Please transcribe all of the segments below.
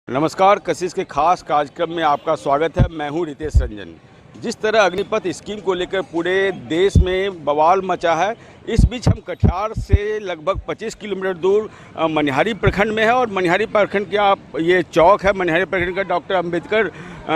नमस्कार, कशिश के खास कार्यक्रम में आपका स्वागत है। मैं हूं रितेश रंजन। जिस तरह अग्निपथ स्कीम को लेकर पूरे देश में बवाल मचा है, इस बीच हम कटिहार से लगभग 25 किलोमीटर दूर मनिहारी प्रखंड में है और मनिहारी प्रखंड के आप ये चौक है, मनिहारी प्रखंड का डॉक्टर अंबेडकर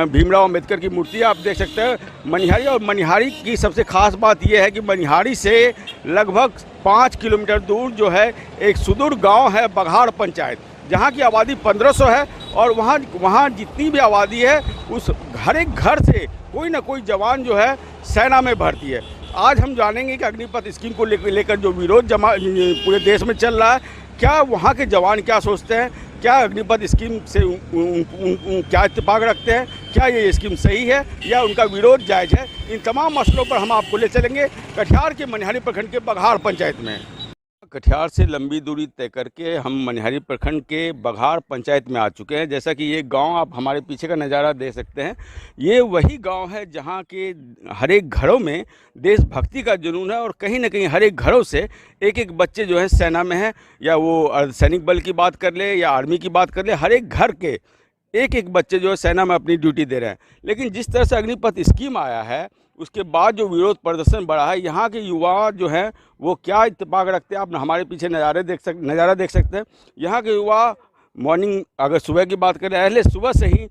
भीमराव अंबेडकर की मूर्ति आप देख सकते हैं मनिहारी। और मनिहारी की सबसे खास बात यह है कि मनिहारी से लगभग 5 किलोमीटर दूर जो है एक सुदूर गाँव है बघाड़ पंचायत, जहाँ की आबादी 1500 है और वहाँ जितनी भी आबादी है उस हर एक घर से कोई ना कोई जवान जो है सेना में भर्ती है। आज हम जानेंगे कि अग्निपथ स्कीम को लेकर जो विरोध पूरे देश में चल रहा है, क्या वहाँ के जवान क्या सोचते हैं, क्या अग्निपथ स्कीम से क्या इत्तेफाक रखते हैं, क्या ये स्कीम सही है या उनका विरोध जायज़ है। इन तमाम मसलों पर हम आपको ले चलेंगे कटिहार के मनिहारी प्रखंड के बघाड़ पंचायत में। कटिहार से लंबी दूरी तय करके हम मनिहारी प्रखंड के बघाड़ पंचायत में आ चुके हैं। जैसा कि ये गांव आप हमारे पीछे का नज़ारा देख सकते हैं, ये वही गांव है जहां के हर एक घरों में देशभक्ति का जुनून है और कहीं ना कहीं हर एक घरों से एक एक बच्चे जो है सेना में है, या वो अर्धसैनिक बल की बात कर ले या आर्मी की बात कर ले, हर एक घर के एक एक बच्चे जो है सेना में अपनी ड्यूटी दे रहे हैं। लेकिन जिस तरह से अग्निपथ स्कीम आया है उसके बाद जो विरोध प्रदर्शन बढ़ा है, यहाँ के युवा जो हैं वो क्या इत्तेफाक रखते हैं, आप हमारे पीछे नज़ारा देख सकते हैं। यहाँ के युवा मॉर्निंग, अगर सुबह की बात करें, पहले सुबह से ही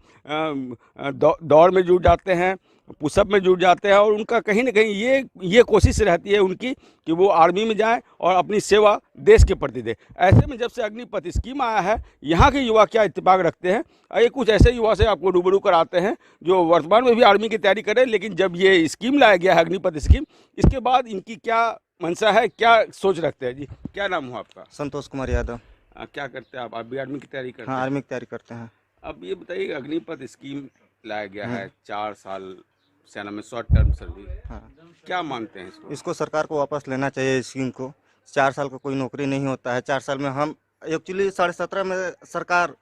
दौड़ में जुट जाते हैं, पुशअप में जुट जाते हैं और उनका कहीं ना कहीं ये कोशिश रहती है उनकी कि वो आर्मी में जाएं और अपनी सेवा देश के प्रति दें। ऐसे में जब से अग्निपथ स्कीम आया है, यहाँ के युवा क्या इत्तेफाक रखते हैं, ये कुछ ऐसे युवा से आपको रूबरू कराते हैं जो वर्तमान में भी आर्मी की तैयारी करें, लेकिन जब ये स्कीम लाया गया है अग्निपथ स्कीम, इसके बाद इनकी क्या मंशा है, क्या सोच रखते हैं। जी, क्या नाम हुआ आपका? संतोष कुमार यादव। क्या करते हैं आप भी आर्मी की तैयारी करते हैं? हाँ, आर्मी की तैयारी करते हैं। अब ये बताइए, अग्निपथ स्कीम लाया गया है, 4 साल सेना में शॉर्ट टर्म सर्विस, हाँ, क्या मानते हैं इसको सरकार को वापस लेना चाहिए स्कीम को। 4 साल का कोई नौकरी नहीं होता है। 4 साल में हम एक्चुअली 17.5 में सरकार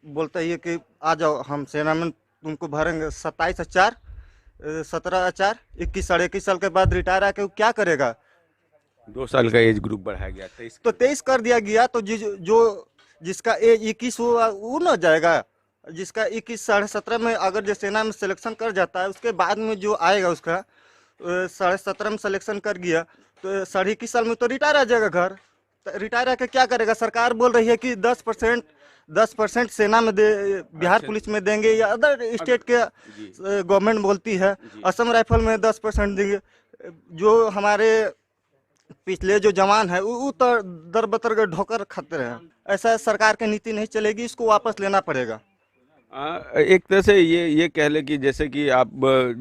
बोलता है कि आ जाओ हम सेना में तुमको भरेंगे। 27/4, 17/4, 21 साढ़े 21 साल के बाद रिटायर आके वो क्या करेगा? 2 साल का एज ग्रुप बढ़ाया गया, 23 तो 23 कर दिया गया, तो जिसका एज 21 हुआ वो न जाएगा। जिसका 21 साढ़े 17 में अगर जो सेना में सिलेक्शन कर जाता है, उसके बाद में जो आएगा उसका 17.5 में सिलेक्शन कर गया तो 21.5 साल में तो रिटायर आ जाएगा घर। तो रिटायर आके क्या करेगा? सरकार बोल रही है कि 10% सेना में दे, बिहार पुलिस में देंगे या अदर स्टेट के गवर्नमेंट बोलती है असम राइफल में 10% देंगे। जो हमारे पिछले जो जवान है वो तो दर बतर के ढोकर खाते रहे। ऐसा सरकार की नीति नहीं चलेगी, इसको वापस लेना पड़ेगा। एक तरह से ये कह ले कि जैसे कि आप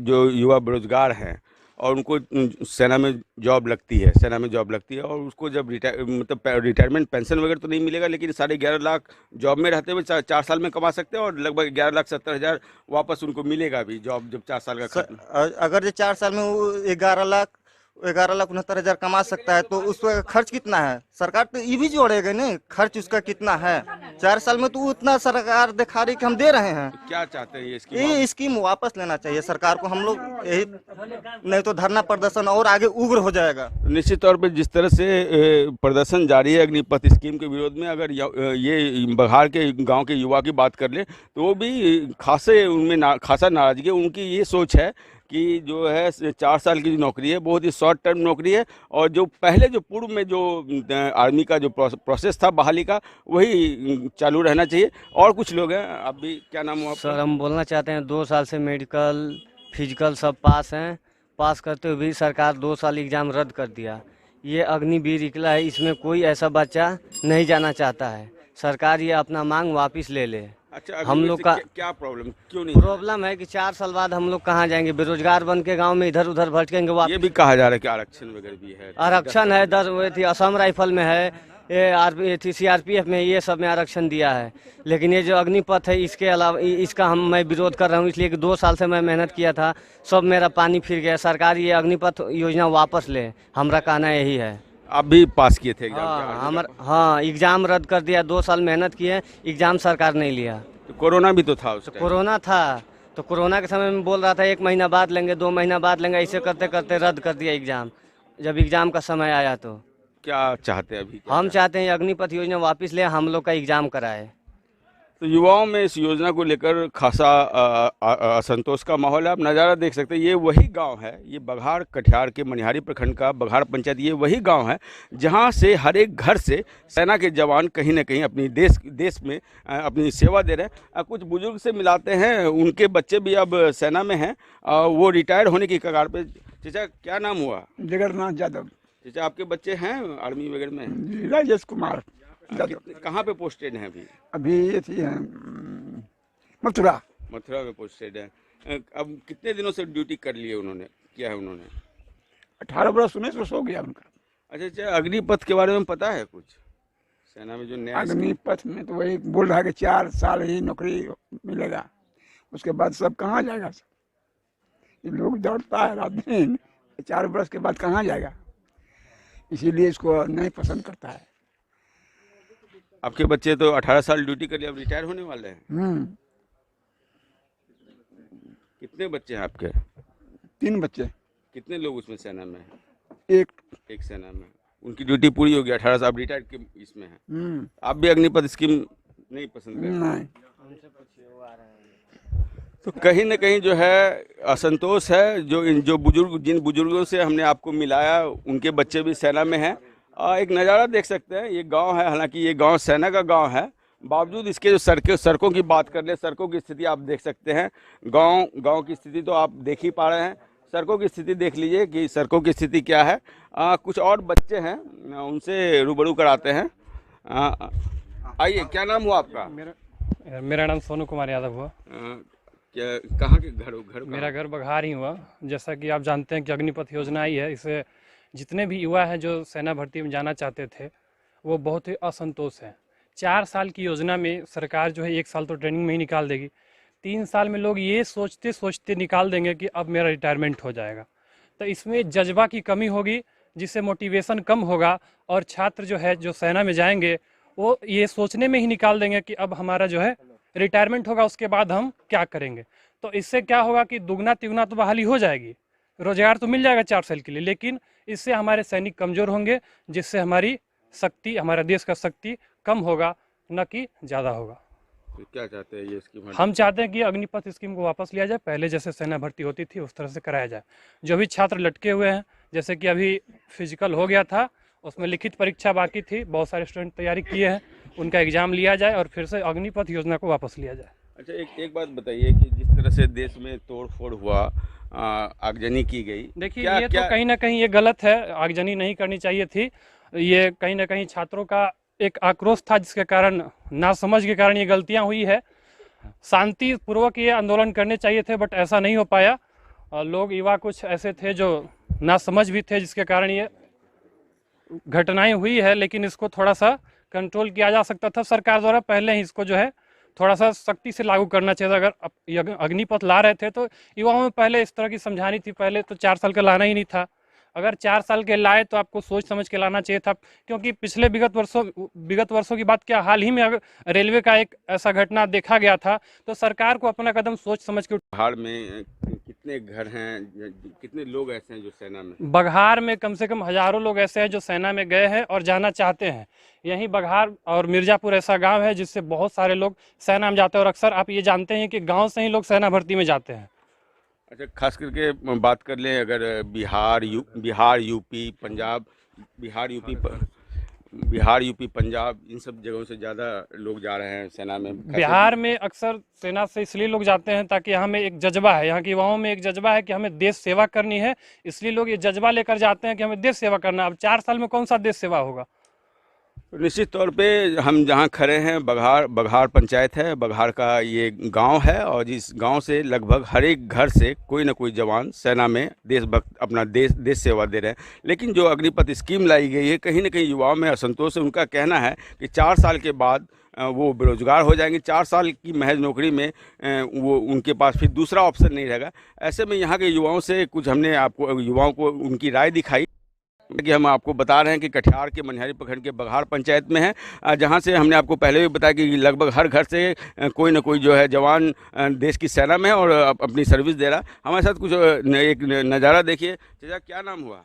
जो युवा बेरोजगार हैं और उनको सेना में जॉब लगती है और उसको जब रिटायरमेंट पेंशन वगैरह तो नहीं मिलेगा, लेकिन 11.5 लाख जॉब में रहते हुए 4 साल में कमा सकते हैं और लगभग 11,70,000 वापस उनको मिलेगा भी जॉब जब 4 साल का अगर जो 4 साल में वो 11,69,000 कमा सकता है तो उसका खर्च कितना है? सरकार तो ये भी जोड़ेगा नहीं, खर्च उसका कितना है। 4 साल में तो उतना सरकार दिखा रही कि हम दे रहे हैं। क्या चाहते हैं ये स्कीम वापस लेना चाहिए सरकार को। हम लोग यही, नहीं तो धरना प्रदर्शन और आगे उग्र हो जाएगा। निश्चित तौर पे जिस तरह से प्रदर्शन जारी है अग्निपथ स्कीम के विरोध में, अगर ये बघाड़ के गांव के युवा की बात कर ले तो वो भी खासा नाराजगी है। उनकी ये सोच है कि जो है 4 साल की जो नौकरी है बहुत ही शॉर्ट टर्म नौकरी है और जो पहले जो पूर्व में जो आर्मी का जो प्रोसेस था बहाली का, वही चालू रहना चाहिए। और कुछ लोग हैं, आप भी, क्या नाम हुआ आपका? सर, हम बोलना चाहते हैं 2 साल से मेडिकल फिजिकल सब पास हैं। पास करते हुए भी सरकार 2 साल एग्ज़ाम रद्द कर दिया। ये अग्निवीर निकला है, इसमें कोई ऐसा बच्चा नहीं जाना चाहता है। सरकार ये अपना मांग वापस ले ले। अच्छा, हम लोग का क्या प्रॉब्लम, क्यों नहीं? प्रॉब्लम है कि 4 साल बाद हम लोग कहाँ जाएंगे? बेरोजगार बन के गाँव में इधर उधर भटकेंगे। ये भी कहा जा रहा है कि आरक्षण वगैरह भी है। आरक्षण है, 10 थी असम राइफल में है, ये CRPF में, ये सब में आरक्षण दिया है। लेकिन ये जो अग्निपथ है इसके अलावा इसका मैं विरोध कर रहा हूँ, इसलिए कि 2 साल से मैं मेहनत किया था, सब मेरा पानी फिर गया। सरकार ये अग्निपथ योजना वापस ले, हमारा कहना यही है। आप भी पास किए थे एग्जाम? हाँ, एग्ज़ाम रद्द कर दिया। 2 साल मेहनत किए, एग्ज़ाम सरकार नहीं लिया। तो कोरोना भी तो था उस टाइम। कोरोना था तो कोरोना के समय में बोल रहा था 1 महीना बाद लेंगे, 2 महीना बाद लेंगे, ऐसे करते करते रद्द कर दिया एग्ज़ाम। जब एग्ज़ाम का समय आया तो क्या चाहते हैं अभी? हम चाहते हैं अग्निपथ योजना वापस ले, हम लोग का एग्ज़ाम कराए। तो युवाओं में इस योजना को लेकर खासा असंतोष का माहौल है। आप नज़ारा देख सकते हैं, ये वही गांव है, ये बघार कटिहार के मनिहारी प्रखंड का बघार पंचायत, ये वही गांव है जहां से हर एक घर से सेना के जवान कहीं ना कहीं अपनी देश में अपनी सेवा दे रहे हैं। कुछ बुजुर्ग से मिलाते हैं, उनके बच्चे भी अब सेना में हैं, वो रिटायर होने की कगार पे। चाचा क्या नाम हुआ? जगन्नाथ यादव। चाचा आपके बच्चे हैं आर्मी वगैरह में? जी, राजेश कुमार यादव। कहाँ पे पोस्टेड हैं अभी? अभी ये थी मथुरा। मथुरा में पोस्टेड है। अब कितने दिनों से ड्यूटी कर लिए उन्होंने, किया है उन्होंने? 18 वर्ष 19 वर्ष हो गया उनका। अच्छा अच्छा, अग्निपथ के बारे में पता है कुछ? सेना में जो नया अग्निपथ में तो वही बोल रहा है कि 4 साल ही नौकरी मिलेगा, उसके बाद सब कहाँ जाएगा? ये लोग दौड़ता है रात दिन, 4 वर्ष के बाद कहाँ जाएगा? इसीलिए इसको नहीं पसंद करता है। आपके बच्चे तो 18 साल ड्यूटी कर लिए, अब रिटायर होने वाले हैं। कितने बच्चे हैं आपके? 3 बच्चे। कितने लोग उसमें सेना में हैं? एक सेना में। उनकी ड्यूटी पूरी होगी, 18 साल, अब रिटायर के इसमें है। आप भी अग्निपथ स्कीम नहीं पसंद करते? नहीं। तो कहीं ना कहीं जो है असंतोष है। जिन बुजुर्गों से हमने आपको मिलाया, उनके बच्चे भी सेना में हैं। एक नज़ारा देख सकते हैं, ये गांव है, हालांकि ये गांव सेना का गांव है, बावजूद इसके जो सड़कों की बात कर ले, सड़कों की स्थिति आप देख सकते हैं। गांव की स्थिति तो आप देख ही पा रहे हैं, सड़कों की स्थिति देख लीजिए कि सड़कों की स्थिति क्या है। कुछ और बच्चे हैं, उनसे रूबरू कराते हैं। आइए, क्या नाम हुआ आपका? मेरा नाम सोनू कुमार यादव हुआ। क्या, कहाँ के घर? मेरा घर बघार ही हुआ। जैसा कि आप जानते हैं कि अग्निपथ योजना आई है, इससे जितने भी युवा हैं जो सेना भर्ती में जाना चाहते थे वो बहुत ही असंतोष हैं। 4 साल की योजना में सरकार जो है 1 साल तो ट्रेनिंग में ही निकाल देगी, 3 साल में लोग ये सोचते सोचते निकाल देंगे कि अब मेरा रिटायरमेंट हो जाएगा। तो इसमें जज्बा की कमी होगी, जिससे मोटिवेशन कम होगा और छात्र जो है जो सेना में जाएंगे वो ये सोचने में ही निकाल देंगे कि अब हमारा जो है रिटायरमेंट होगा, उसके बाद हम क्या करेंगे। तो इससे क्या होगा कि दुगना तिगुना तो बहाली हो जाएगी, रोजगार तो मिल जाएगा 4 साल के लिए, लेकिन इससे हमारे सैनिक कमज़ोर होंगे, जिससे हमारी शक्ति, हमारा देश का शक्ति कम होगा, न कि ज़्यादा होगा। तो क्या चाहते हैं ये स्कीम? हम चाहते हैं कि अग्निपथ स्कीम को वापस लिया जाए, पहले जैसे सेना भर्ती होती थी उस तरह से कराया जाए। जो भी छात्र लटके हुए हैं, जैसे कि अभी फिजिकल हो गया था, उसमें लिखित परीक्षा बाकी थी, बहुत सारे स्टूडेंट तैयारी किए हैं, उनका एग्ज़ाम लिया जाए और फिर से अग्निपथ योजना को वापस लिया जाए। अच्छा, एक बात बताइए कि जिस तरह से देश में तोड़ फोड़ हुआ, आगजनी की गई, देखिए ये तो कहीं ना कहीं ये गलत है, आगजनी नहीं करनी चाहिए थी। ये कहीं ना कहीं छात्रों का एक आक्रोश था, जिसके कारण, नासमझ के कारण ये गलतियां हुई है। शांति पूर्वक ये आंदोलन करने चाहिए थे, बट ऐसा नहीं हो पाया। लोग, युवा कुछ ऐसे थे जो नासमझ भी थे, जिसके कारण ये घटनाएं हुई है। लेकिन इसको थोड़ा सा कंट्रोल किया जा सकता था सरकार द्वारा, पहले ही इसको जो है थोड़ा सा सख्ती से लागू करना चाहिए। अगर अग्निपथ ला रहे थे तो युवाओं में पहले इस तरह की समझानी थी, पहले तो 4 साल का लाना ही नहीं था। अगर 4 साल के लाए तो आपको सोच समझ के लाना चाहिए था, क्योंकि पिछले विगत वर्षों की बात क्या, हाल ही में अगर रेलवे का एक ऐसा घटना देखा गया था, तो सरकार को अपना कदम सोच समझ के। बघार में कितने घर हैं, कितने लोग ऐसे हैं जो सेना में? बघार में कम से कम हजारों लोग ऐसे हैं जो सेना में गए हैं और जाना चाहते हैं। यहीं बघार और मिर्जापुर ऐसा गांव है जिससे बहुत सारे लोग सेना में जाते हैं, और अक्सर आप ये जानते हैं कि गांव से ही लोग सेना भर्ती में जाते हैं। अच्छा, खास करके बात कर लें अगर बिहार, यूपी, पंजाब, बिहार, यूपी, पंजाब, इन सब जगहों से ज़्यादा लोग जा रहे हैं सेना में। बिहार में अक्सर सेना से इसलिए लोग जाते हैं ताकि हमें एक जज्बा है, यहाँ के युवाओं में एक जज्बा है कि हमें देश सेवा करनी है, इसलिए लोग ये जज्बा लेकर जाते हैं कि हमें देश सेवा करना। अब 4 साल में कौन सा देश सेवा होगा? निश्चित तौर पे हम जहाँ खड़े हैं, बघार पंचायत है, बघार का ये गांव है, और इस गांव से लगभग हर एक घर से कोई ना कोई जवान सेना में देशभक्त अपना देश सेवा दे रहे हैं। लेकिन जो अग्निपथ स्कीम लाई गई है, कहीं ना कहीं युवाओं में असंतोष है। उनका कहना है कि 4 साल के बाद वो बेरोजगार हो जाएंगे, 4 साल की महज नौकरी में वो उनके पास फिर दूसरा ऑप्शन नहीं रहेगा। ऐसे में यहाँ के युवाओं से कुछ हमने आपको युवाओं को उनकी राय दिखाई कि हम आपको बता रहे हैं कि कटिहार के मनिहारी प्रखंड के बघार पंचायत में है, जहां से हमने आपको पहले भी बताया कि लगभग हर घर से कोई ना कोई जो है जवान देश की सेना में है और अपनी सर्विस दे रहा है। हमारे साथ कुछ एक नज़ारा देखिए। चाचा क्या नाम हुआ?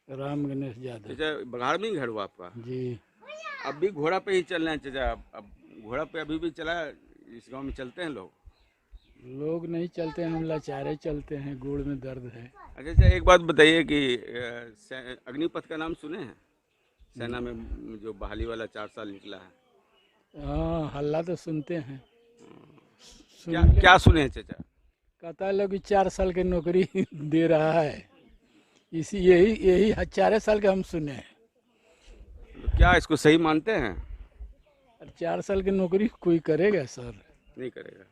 राम गणेश यादव। चाचा बघार में ही घर हुआ आपका? जी। अब भी घोड़ा पे ही चल रहे हैं चाचा? अब घोड़ा पे अभी भी चला इस गांव में चलते हैं लोग? लोग नहीं चलते हैं, हम लाचारे चलते हैं, गुड़ में दर्द है। अच्छा, एक बात बताइए कि अग्निपथ का नाम सुने हैं? सेना में जो बहाली वाला 4 साल निकला है। हाँ, हल्ला तो सुनते हैं। क्या सुने हैं चाचा? कहता है लोग कि 4 साल की नौकरी दे रहा है, इसी यही 4 साल का हम सुने हैं। तो क्या इसको सही मानते हैं? 4 साल की नौकरी कोई करेगा सर? नहीं करेगा।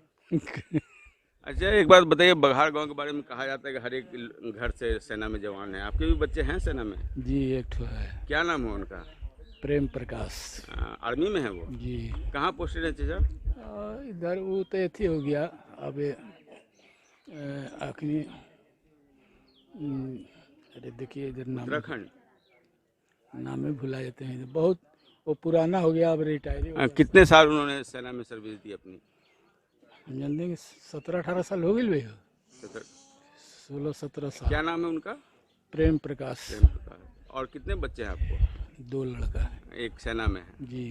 अच्छा, एक बात बताइए, बघार गांव के बारे में कहा जाता है कि हर एक घर से सेना में जवान है। आपके भी बच्चे हैं सेना में? जी, एक ठो है। क्या नाम है उनका? प्रेम प्रकाश। आर्मी में है वो? जी। कहाँ पोस्टेड है चाचा? इधर वो तो एथी हो गया अब अखनी। अरे देखिए इधर नाम, उत्तराखंड। नाम ही भुला जाते हैं, बहुत वो पुराना हो गया, अब रिटायर। कितने साल उन्होंने सेना में सर्विस दी अपनी? हम जानते हैं कि 17-18 साल हो गए भैया, 16-17 साल। क्या नाम है उनका? प्रेम प्रकाश। प्रेम प्रकाश। और कितने बच्चे हैं आपको? 2 लड़का है। एक सेना में है। जी।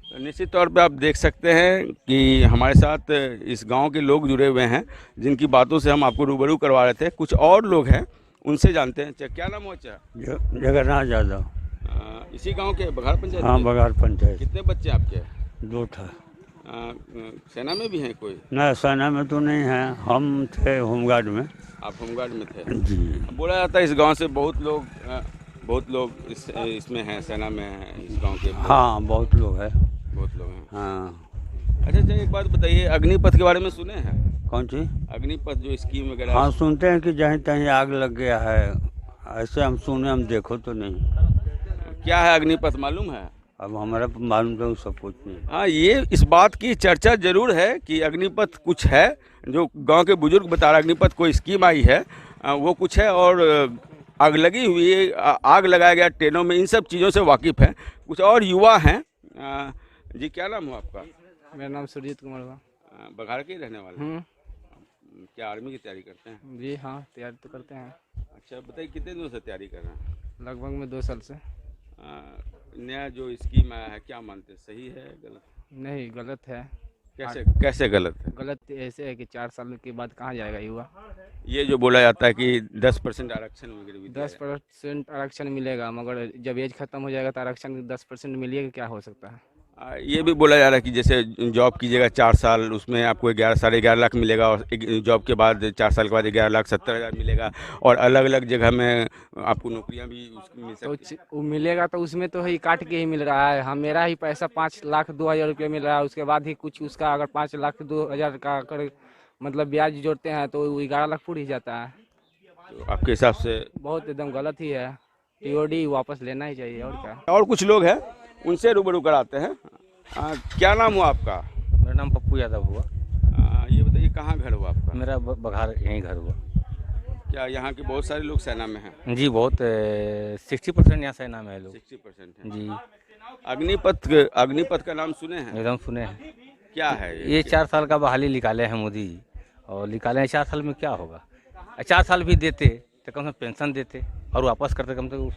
तो निश्चित तौर पे आप देख सकते हैं कि हमारे साथ इस गांव के लोग जुड़े हुए हैं, जिनकी बातों से हम आपको रूबरू करवा रहे थे। कुछ और लोग हैं, उनसे जानते हैं। क्या नाम हो? जगन्नाथ यादव। इसी गांव के बघार पंचायत? हाँ, बघार पंचायत। कितने बच्चे आपके? 2 था। सेना में भी हैं कोई? ना, सेना में तो नहीं है, हम थे होमगार्ड में। आप होमगार्ड में थे? जी। बोला जाता है इस गांव से बहुत लोग इसमें हैं, सेना में हैं इस गांव के। हाँ, बहुत लोग हैं। बहुत लोग हैं। हाँ। अच्छा, एक बात बताइए, अग्निपथ के बारे में सुने हैं? कौन सी? अग्निपथ जो स्कीम वगैरह। हाँ, सुनते हैं कि जहीं तहीं आग लग गया है, ऐसे हम सुने, हम देखो तो नहीं। क्या है अग्निपथ मालूम है? अब हमारा मालूम तो सब कुछ नहीं। हाँ, ये इस बात की चर्चा जरूर है कि अग्निपथ कुछ है, जो गांव के बुजुर्ग बता रहे। अग्निपथ कोई स्कीम आई है, वो कुछ है, और आग लगी हुई है, आग लगाया गया ट्रेनों में, इन सब चीज़ों से वाकिफ़ है। कुछ और युवा हैं। जी, क्या नाम हो आपका? मेरा नाम सुरजीत कुमार हुआ। बघार के ही रहने वाले हैं? क्या आर्मी की तैयारी करते हैं? जी हाँ, तैयारी तो करते हैं। अच्छा, बताइए कितने दिनों से तैयारी कर रहे हैं? लगभग में 2 साल से। नया जो स्कीम आया है, क्या मानते हैं, सही है गलत? नहीं, गलत है। कैसे गलत है? गलत ऐसे है कि 4 साल के बाद कहाँ जाएगा युवा। ये जो बोला जाता है कि 10% आरक्षण वगैरह भी दिया है। 10% आरक्षण मिलेगा, मगर जब एज खत्म हो जाएगा तो आरक्षण 10% मिलेगा, क्या हो सकता है। ये भी बोला जा रहा है कि जैसे जॉब कीजिएगा 4 साल, उसमें आपको 11-11.5 लाख मिलेगा, और जॉब के बाद 4 साल के बाद 11,70,000 मिलेगा, और अलग अलग जगह में आपको नौकरियां भी मिल सकती हैं। तो वो मिलेगा तो उसमें तो ही काट के ही मिल रहा है। हम मेरा ही पैसा 5,02,000 रुपये मिल रहा है, उसके बाद ही कुछ उसका अगर 5,02,000 का अगर मतलब ब्याज जोड़ते हैं तो 11 लाख पूरी जाता है। तो आपके हिसाब से बहुत एकदम गलत ही है। टीओडी वापस लेना ही चाहिए, और क्या। और कुछ लोग हैं, उनसे रूबरू कराते हैं। क्या नाम हुआ आपका? मेरा नाम पप्पू यादव हुआ। ये बताइए कहाँ घर हुआ आपका? मेरा बघार यहीं घर हुआ। क्या यहाँ के बहुत सारे लोग सेना में हैं? जी, बहुत 60% यहाँ सेना में है लोग। 60% हैं। जी। अग्निपथ का नाम सुने हैं? एकदम सुने हैं। क्या है ये 4 साल का बहाली निकाले हैं मोदी जी, और निकाले हैं। 4 साल में क्या होगा? 4 साल भी देते तो कम से कम पेंशन देते, और वापस करते, कम से कम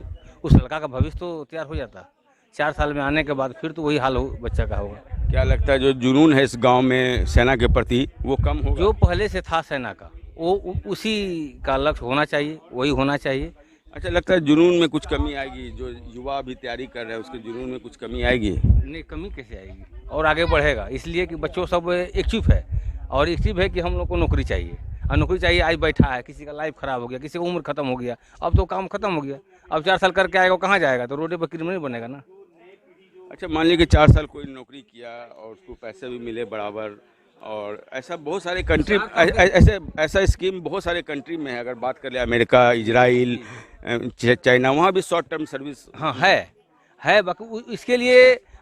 उस लड़का का भविष्य तो तैयार हो जाता। 4 साल में आने के बाद फिर तो वही हाल हो बच्चा का होगा। क्या लगता है जो जुनून है इस गांव में सेना के प्रति, वो कम होगा? जो पहले से था सेना का, वो उसी का लक्ष्य होना चाहिए, वही होना चाहिए। अच्छा, लगता है जुनून में कुछ कमी आएगी? जो युवा अभी तैयारी कर रहे हैं उसके जुनून में कुछ कमी आएगी? नहीं, कमी कैसे आएगी, और आगे बढ़ेगा। इसलिए कि बच्चों सब इच्छुक है, और इच्छुक है कि हम लोग को नौकरी चाहिए, और नौकरी चाहिए। आज बैठा है, किसी का लाइफ खराब हो गया, किसी का उम्र खत्म हो गया, अब तो काम खत्म हो गया। अब 4 साल करके आएगा, कहाँ जाएगा? तो रोडे पर क्रिमिनल बनेगा ना। अच्छा, मान लीजिए कि 4 साल कोई नौकरी किया और उसको पैसे भी मिले बराबर, और ऐसा बहुत सारे कंट्री, ऐसा स्कीम बहुत सारे कंट्री में है। अगर बात कर ले अमेरिका, इजराइल, चाइना, वहाँ भी शॉर्ट टर्म सर्विस। हाँ, है बाकी इसके लिए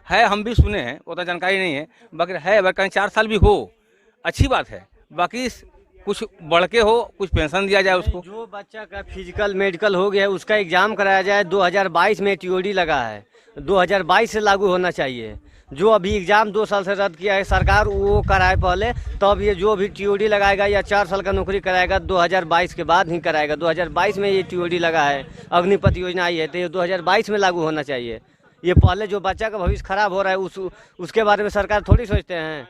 है, हम भी सुने हैं, उतना जानकारी नहीं है, बाकी है। बाकी 4 साल भी हो, अच्छी बात है। बाकी कुछ बढ़ के हो, कुछ पेंशन दिया जाए उसको। जो बच्चा का फिजिकल मेडिकल हो गया है उसका एग्जाम कराया जाए। 2022 में टीओडी लगा है, 2022 से लागू होना चाहिए। जो अभी एग्जाम 2 साल से रद्द किया है सरकार, वो कराए पहले, तब ये जो भी टीओडी लगाएगा या 4 साल का नौकरी कराएगा 2022 के बाद ही कराएगा। 2022 में ये टीओडी लगा है, अग्निपथ योजना आई है, तो ये 2022 में लागू होना चाहिए। ये पहले जो बच्चा का भविष्य खराब हो रहा है उसके बारे में सरकार थोड़ी सोचते हैं।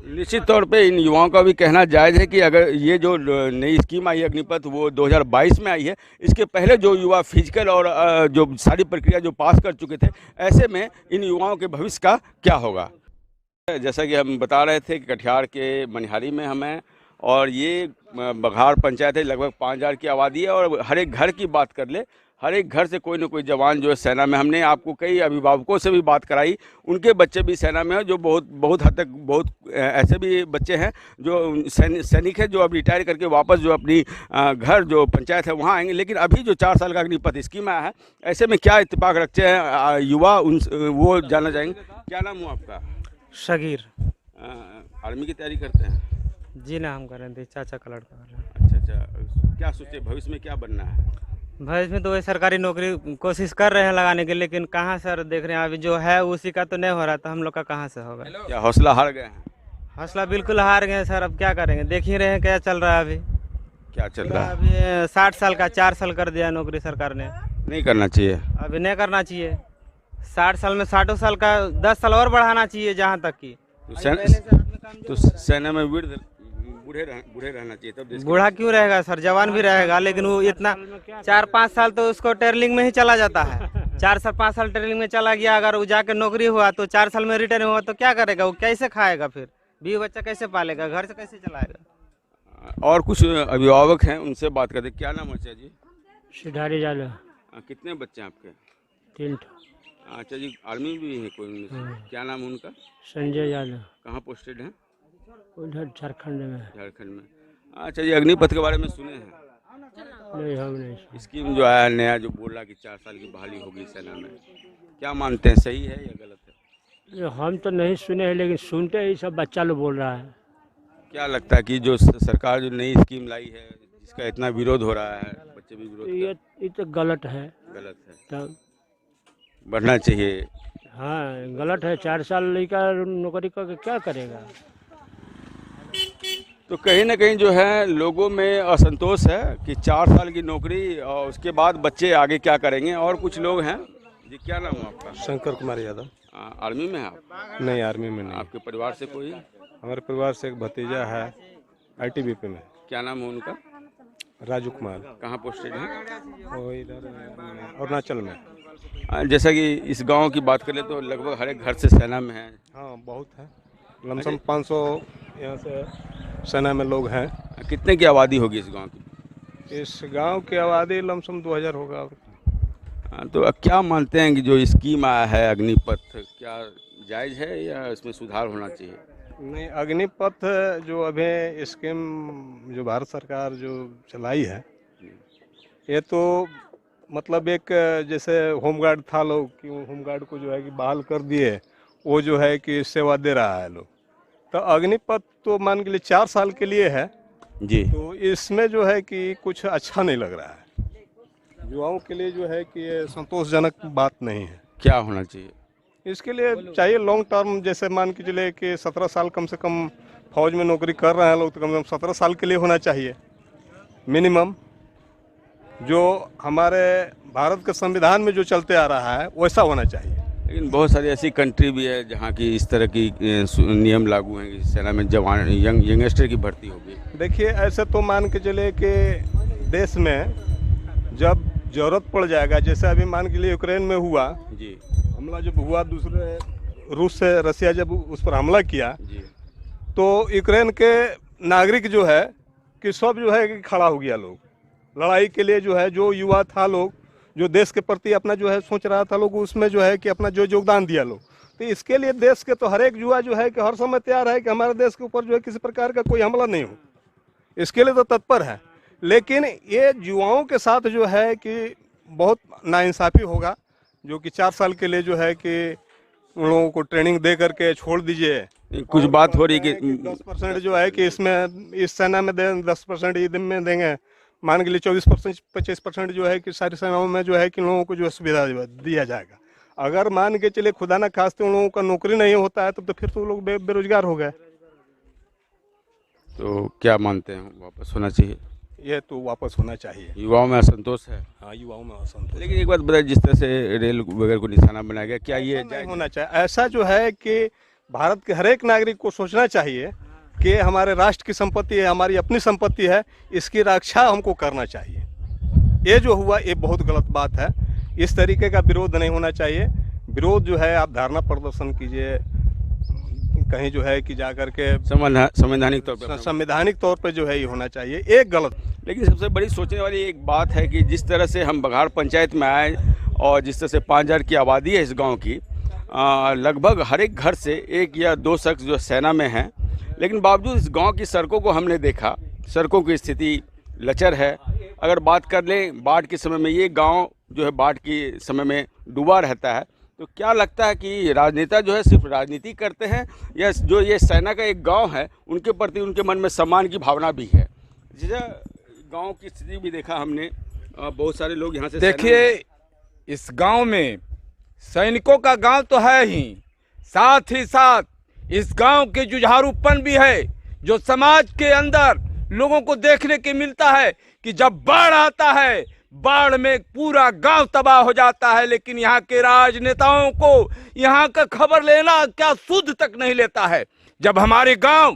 निश्चित तौर पे इन युवाओं का भी कहना जायज़ है कि अगर ये जो नई स्कीम आई है अग्निपथ वो 2022 में आई है, इसके पहले जो युवा फिजिकल और जो सारी प्रक्रिया जो पास कर चुके थे, ऐसे में इन युवाओं के भविष्य का क्या होगा। जैसा कि हम बता रहे थे कि कटिहार के मनिहारी में हम हैं और ये बघार पंचायत है, लगभग 5000 की आबादी है और हर एक घर की बात कर ले, हर एक घर से कोई ना कोई जवान जो है सेना में। हमने आपको कई अभिभावकों से भी बात कराई, उनके बच्चे भी सेना में हैं, जो बहुत हद तक बहुत ऐसे भी बच्चे हैं जो सैनिक हैं जो अब रिटायर करके वापस जो अपनी घर जो पंचायत है वहाँ आएंगे। लेकिन अभी जो 4 साल का अग्निपथ स्कीम आया है, ऐसे में क्या इत्तेफाक रखते हैं युवा, उन वो जानना चाहेंगे। क्या नाम हुआ आपका? शगीर। आर्मी की तैयारी करते हैं? जी ना, हम कर रहे थे, चाचा का लड़का कर रहे हैं। अच्छा, क्या सोचे भविष्य में क्या बनना है? भविष्य में तो वही सरकारी नौकरी कोशिश कर रहे हैं लगाने की, लेकिन कहाँ सर देख रहे हैं अभी जो है उसी का तो नहीं हो रहा, तो हम लोग का कहाँ से होगा। क्या हौसला हार गए हैं? हौसला बिल्कुल हार गए सर, अब क्या करेंगे, देख ही रहे हैं क्या चल रहा है अभी। क्या चल रहा है? अभी 60 साल का 4 साल कर दिया नौकरी सरकार ने। नहीं करना चाहिए, अभी नहीं करना चाहिए। 60 साल में 60 साल का 10 साल और बढ़ाना चाहिए जहाँ तक की। तो सेना में बूढ़े रहना चाहिए, तब बूढ़ा क्यों रहेगा सर, जवान भी रहेगा, लेकिन वो इतना 4-5 साल तो उसको ट्रेनिंग में ही चला जाता है। 4 साल 5 साल ट्रेनिंग में चला गया, अगर वो जाके नौकरी हुआ तो 4 साल में रिटर्न हुआ तो क्या करेगा, वो कैसे खाएगा, फिर बीवी बच्चा कैसे पालेगा, घर से कैसे चलाएगा। और कुछ अभिभावक हैं, उनसे बात करते। क्या नाम है जी? सिधारी जालो। कितने बच्चे हैं आपके? 3। अच्छा जी, आर्मी में भी है कोई उनमें से? क्या नाम है उनका? संजय यादव। कहाँ पोस्टेड हैं? उधर झारखंड में। झारखंड में। अच्छा जी, अग्निपथ के बारे में सुने हैं? नहीं, हम नहीं। स्कीम जो आया नया, जो बोला कि 4 साल की बहाली होगी सेना में, क्या मानते हैं, सही है या गलत है? ये हम तो नहीं सुने हैं, लेकिन सुनते ही सब बच्चा लोग बोल रहा है। क्या लगता है कि जो सरकार जो नई स्कीम लाई है, जिसका इतना विरोध हो रहा है, बच्चे भी विरोध ये तो गलत है। गलत है, तब बढ़ना चाहिए। हाँ, गलत है। 4 साल लड़का नौकरी करके क्या करेगा। तो कहीं ना कहीं जो है लोगों में असंतोष है कि 4 साल की नौकरी और उसके बाद बच्चे आगे क्या करेंगे। और कुछ लोग हैं जी, क्या नाम है आपका? शंकर कुमार यादव। आर्मी में है आप? नहीं, आर्मी में नहीं। आपके परिवार से कोई? हमारे परिवार से एक भतीजा है ITBP में। क्या नाम है उनका? राजू कुमार। कहाँ पोस्टेड है? वो इधर अरुणाचल में। जैसा कि इस गांव की बात करें तो लगभग हर एक घर से सेना में है। हाँ, बहुत है, लमसम 500 यहाँ से सेना में लोग हैं। कितने की आबादी होगी इस गांव की? इस गांव की आबादी लमसम 2000 होगा। तो अब क्या मानते हैं कि जो स्कीम आया है अग्निपथ, क्या जायज़ है या इसमें सुधार होना चाहिए? नहीं, अग्निपथ जो अभी स्कीम जो भारत सरकार जो चलाई है, ये तो मतलब एक जैसे होमगार्ड था लोग कि होमगार्ड को जो है कि बहाल कर दिए, वो जो है कि सेवा दे रहा है लोग। तो अग्निपथ तो मान के लिए 4 साल के लिए है जी, तो इसमें जो है कि कुछ अच्छा नहीं लग रहा है। युवाओं के लिए जो है कि ये संतोषजनक बात नहीं है। क्या होना चाहिए इसके लिए? चाहिए लॉन्ग टर्म, जैसे मान के चले कि 17 साल कम से कम फौज में नौकरी कर रहे हैं लोग, तो कम से कम 17 साल के लिए होना चाहिए मिनिमम। जो हमारे भारत के संविधान में जो चलते आ रहा है वैसा होना चाहिए। लेकिन बहुत सारी ऐसी कंट्री भी है जहाँ की इस तरह की नियम लागू हैं कि सेना में जवान यंगस्टर की भर्ती होगी। देखिए, ऐसे तो मान के चले कि देश में जब ज़रूरत पड़ जाएगा, जैसे अभी मान के लिए यूक्रेन में हुआ जी, हमला जब हुआ, दूसरे रूस से रसिया जब उस पर हमला किया जी, तो यूक्रेन के नागरिक जो है कि सब जो है कि खड़ा हो गया लोग लड़ाई के लिए। जो है जो युवा था लोग, जो देश के प्रति अपना जो है सोच रहा था लोग, उसमें जो है कि अपना जो योगदान दिया लोग। तो इसके लिए देश के तो हर एक युवा जो है कि हर समय तैयार है कि हमारे देश के ऊपर जो है किसी प्रकार का कोई हमला नहीं हो, इसके लिए तो तत्पर है। लेकिन ये युवाओं के साथ जो है कि बहुत नाइंसाफ़ी होगा, जो कि 4 साल के लिए जो है कि उन लोगों को ट्रेनिंग दे करके छोड़ दीजिए। कुछ बात हो रही कि 10% जो है कि इसमें इस सेना में दें, 10% ईद में देंगे, मान के लिए 24% 25% जो है कि सारी सेनाओं में जो है कि लोगों को जो सुविधा दिया जाएगा। अगर मान के चलिए खुदा न खास्ते उन लोगों का नौकरी नहीं होता है तो फिर तो लोग बेरोजगार हो गए। तो क्या मानते हैं, वापस होना चाहिए? ये तो वापस होना चाहिए। युवाओं में असंतोष है? हाँ, युवाओं में असंतोष। लेकिन एक बात बताइए, जिस तरह से रेल वगैरह को निशाना बनाया गया, क्या ये नहीं होना चाहिए? ऐसा जो है कि भारत के हर एक नागरिक को सोचना चाहिए कि हमारे राष्ट्र की संपत्ति है, हमारी अपनी संपत्ति है, इसकी रक्षा हमको करना चाहिए। ये जो हुआ ये बहुत गलत बात है। इस तरीके का विरोध नहीं होना चाहिए। विरोध जो है आप धरना प्रदर्शन कीजिए, कहीं जो है कि जा करके संवैधानिक तौर पे जो है ये होना चाहिए, एक गलत। लेकिन सबसे बड़ी सोचने वाली एक बात है कि जिस तरह से हम बघाड़ पंचायत में आए और जिस तरह से 5000 की आबादी है इस गांव की, लगभग हर एक घर से 1 या 2 शख्स जो सेना में हैं, लेकिन बावजूद इस गांव की सड़कों को हमने देखा, सड़कों की स्थिति लचर है। अगर बात कर लें बाढ़ के समय में, ये गांव जो है बाढ़ के समय में डूबा रहता है, तो क्या लगता है कि राजनेता जो है सिर्फ राजनीति करते हैं या जो ये सेना का एक गांव है उनके प्रति उनके मन में सम्मान की भावना भी है? जैसे गांव की स्थिति भी देखा हमने, बहुत सारे लोग यहाँ से देखिए, इस गांव में सैनिकों का गांव तो है ही, साथ ही साथ इस गांव के जुझारूपन भी है, जो समाज के अंदर लोगों को देखने के मिलता है कि जब बाढ़ आता है, बाढ़ में पूरा गांव तबाह हो जाता है, लेकिन यहाँ के राजनेताओं को यहाँ का खबर लेना क्या सुध तक नहीं लेता है। जब हमारे गांव,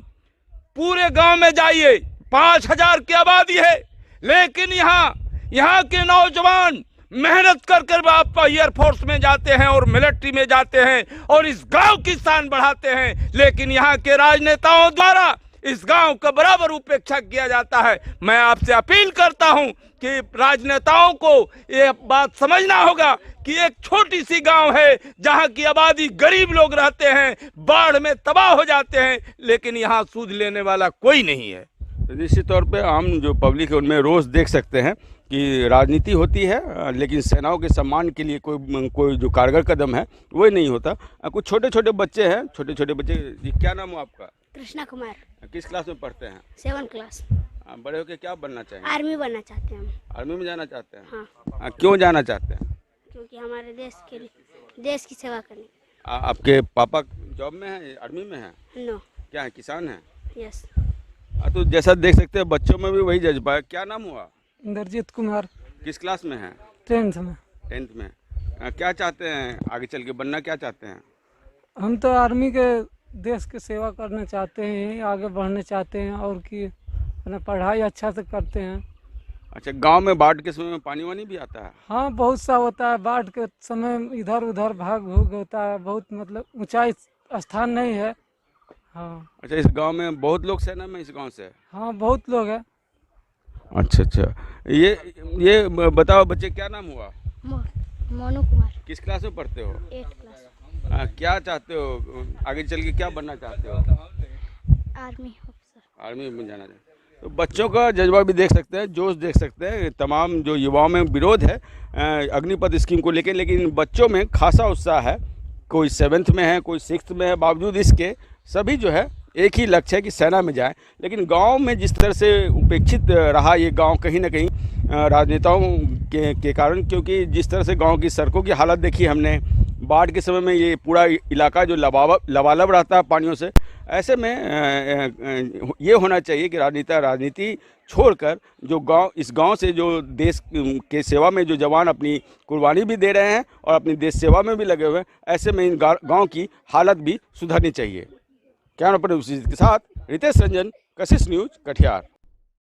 पूरे गांव में जाइए, 5000 की आबादी है, लेकिन यहाँ के नौजवान मेहनत कर आप एयरफोर्स में जाते हैं और मिलिट्री में जाते हैं और इस गांव की शान बढ़ाते हैं, लेकिन यहाँ के राजनेताओं द्वारा इस गांव का बराबर उपेक्षा किया जाता है। मैं आपसे अपील करता हूं कि राजनेताओं को ये बात समझना होगा कि एक छोटी सी गांव है जहां की आबादी गरीब लोग रहते हैं, बाढ़ में तबाह हो जाते हैं, लेकिन यहां सूद लेने वाला कोई नहीं है। निश्चित तौर पे हम जो पब्लिक है उनमें रोज देख सकते हैं कि राजनीति होती है, लेकिन सेनाओं के सम्मान के लिए कोई जो कारगर कदम है वो नहीं होता। कुछ छोटे छोटे बच्चे हैं, छोटे बच्चे। क्या नाम है आपका? कृष्णा कुमार। किस क्लास में पढ़ते हैं? 7 क्लास। बड़े होके क्या बनना चाहेंगे? आर्मी बनना चाहते हैं हम। आर्मी में जाना चाहते हैं? हाँ। क्यों जाना चाहते हैं? क्योंकि हमारे देश की सेवा करनी। आपके पापा जॉब में है, आर्मी में है? नो। क्या है, किसान है? यस। तो जैसा देख सकते हैं बच्चों में भी वही जज्बा है। क्या नाम हुआ? इंद्रजीत कुमार। किस क्लास में है? 10th में। 10th में। क्या चाहते हैं आगे चल के, बनना क्या चाहते हैं? हम तो आर्मी के देश की सेवा करना चाहते हैं, आगे बढ़ना चाहते हैं और कि अपना पढ़ाई अच्छा से करते हैं। अच्छा, गांव में बाढ़ के समय में पानी वानी भी आता है? हाँ, बहुत सा होता है। बाढ़ के समय इधर उधर भाग भूग होता है, बहुत मतलब ऊंचाई स्थान नहीं है। हाँ। अच्छा, इस गांव में बहुत लोग सेना में, इस गांव से? हाँ, बहुत लोग हैं। अच्छा, ये बताओ बच्चे, क्या नाम हुआ? मोनू कुमार। किस क्लास में पढ़ते हो? 8th class. क्या चाहते हो आगे चल के, क्या बनना चाहते हो? Army officer. आर्मी में जाना चाहते हो। तो बच्चों का जज्बा भी देख सकते हैं, जोश देख सकते हैं। तमाम जो युवाओं में विरोध है अग्निपथ स्कीम को लेकर, लेकिन बच्चों में खासा उत्साह है। कोई 7th में है, कोई 6th में है, बावजूद इसके सभी जो है एक ही लक्ष्य है कि सेना में जाए। लेकिन गांव में जिस तरह से उपेक्षित रहा ये गांव, कहीं ना कहीं राजनेताओं के कारण, क्योंकि जिस तरह से गांव की सड़कों की हालत देखी हमने, बाढ़ के समय में ये पूरा इलाका जो लबालब रहता है पानियों से, ऐसे में ये होना चाहिए कि राजनीति छोड़कर जो गांव, इस गांव से जो देश के सेवा में जो जवान अपनी कुर्बानी भी दे रहे हैं और अपनी देश सेवा में भी लगे हुए हैं, ऐसे में इन गांव की हालत भी सुधरनी चाहिए। कैमरा पर्सन के साथ रितेश रंजन, कशिश न्यूज, कटिहार।